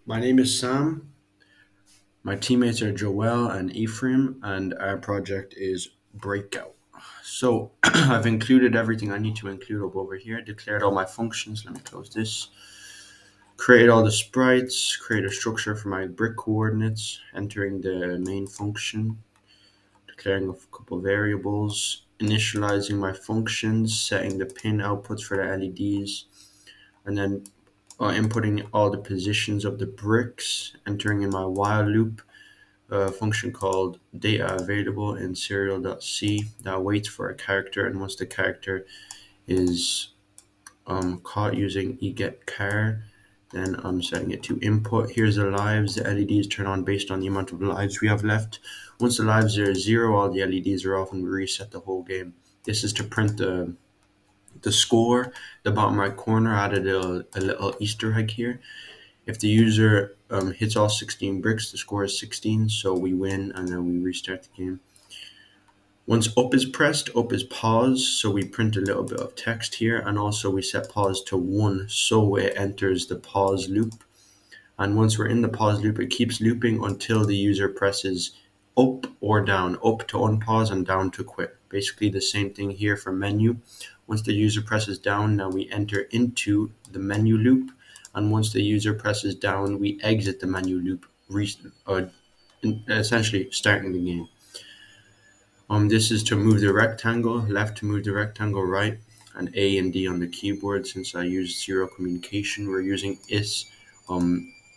My name is Sam. My teammates are Joel and Ephraim, and our project is Breakout. So I've included everything I need to include up over here, declared all my functions. Let me close this. Create all the sprites, create a structure for my brick coordinates, entering the main function, declaring a couple variables, initializing my functions, setting the pin outputs for the LEDs, and then inputting all the positions of the bricks, entering in my while loop, a function called data available in serial.c that waits for a character, and once the character is caught using egetChar, then I'm setting it to input. Here's the lives. The LEDs turn on based on the amount of lives we have left. Once the lives are zero, all the LEDs are off and we reset the whole game. This is to print the score. The bottom right corner added a little Easter egg here. If the user hits all 16 bricks, the score is 16, so we win and then we restart the game. Once up is pressed, up is pause, so we print a little bit of text here, and also we set pause to 1, so it enters the pause loop. And once we're in the pause loop, it keeps looping until the user presses up or down, up to unpause and down to quit. Basically the same thing here for menu. Once the user presses down, now we enter into the menu loop, and once the user presses down, we exit the menu loop, essentially starting the game. This is to move the rectangle, left to move the rectangle, right, and A and D on the keyboard. Since I use serial communication, we're using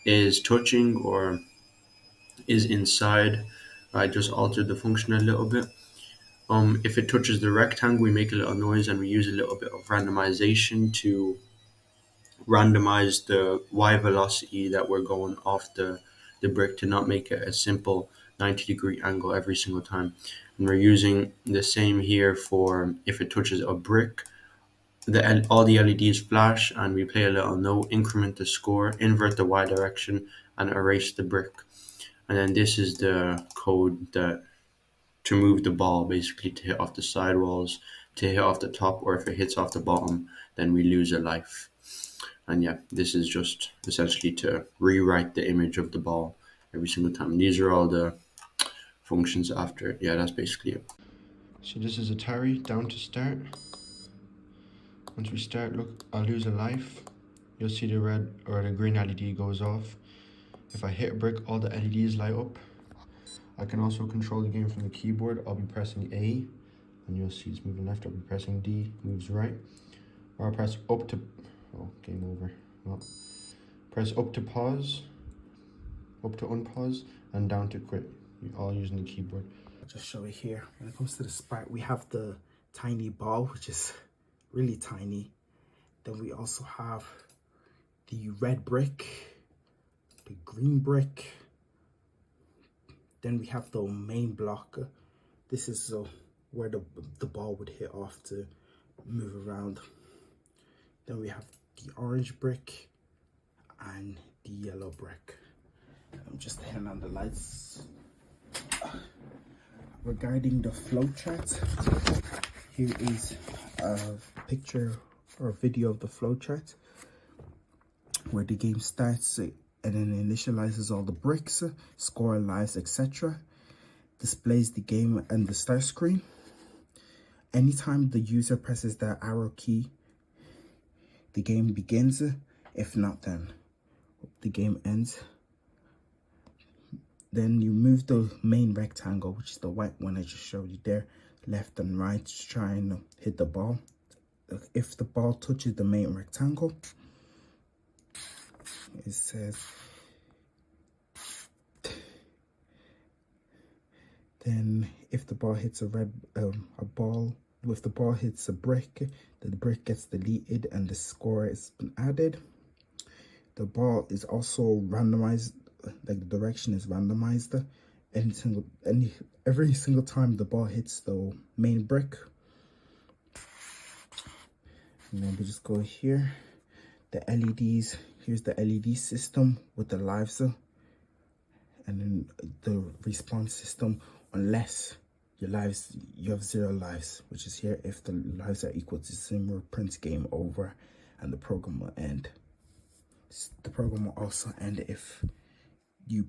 is touching or is inside. I just altered the function a little bit. If it touches the rectangle, we make a little noise and we use a little bit of randomization to randomize the y velocity that we're going off the brick to not make it a simple 90-degree angle every single time. And we're using the same here for if it touches a brick, all the LEDs flash and we play a little note, increment the score, invert the y direction, and erase the brick. And then this is the code that to move the ball, basically to hit off the sidewalls, to hit off the top, or if it hits off the bottom, then we lose a life. And yeah, this is just essentially to rewrite the image of the ball every single time. These are all the functions after. Yeah, that's basically it. So this is Atari down to start. Once we start, look, I'll lose a life. You'll see the red or the green LED goes off. If I hit a brick, all the LEDs light up. I can also control the game from the keyboard. I'll be pressing A, and you'll see it's moving left. I'll be pressing D, moves right. Or I'll press up to, oh, game over. Well, press up to pause, up to unpause, and down to quit. You're all using the keyboard. I'll just show it here. When it comes to the Sprite, we have the tiny ball, which is really tiny. Then we also have the red brick, the green brick. Then we have the main block. This is where the ball would hit off to move around. Then we have the orange brick and the yellow brick. I'm just turning on the lights. Regarding the flowchart, here is a picture or a video of the flowchart where the game starts and then initializes all the bricks, score lives, etc. Displays the game and the start screen. Anytime the user presses the arrow key, the game begins. If not, then the game ends. Then you move the main rectangle, which is the white one I just showed you there, left and right to try and hit the ball. If the ball touches the main rectangle, it says, then if the ball hits if the ball hits a brick, the brick gets deleted and the score has been added. The ball is also randomized, like the direction is randomized. Every single time the ball hits the main brick. And then we just go here. The LEDs, here's the LED system with the lives, and then the response system, unless you have 0 lives, which is here. If the lives are equal to 0, print game over and the program will end. The the program will also end if you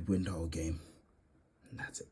win the whole game. And that's it.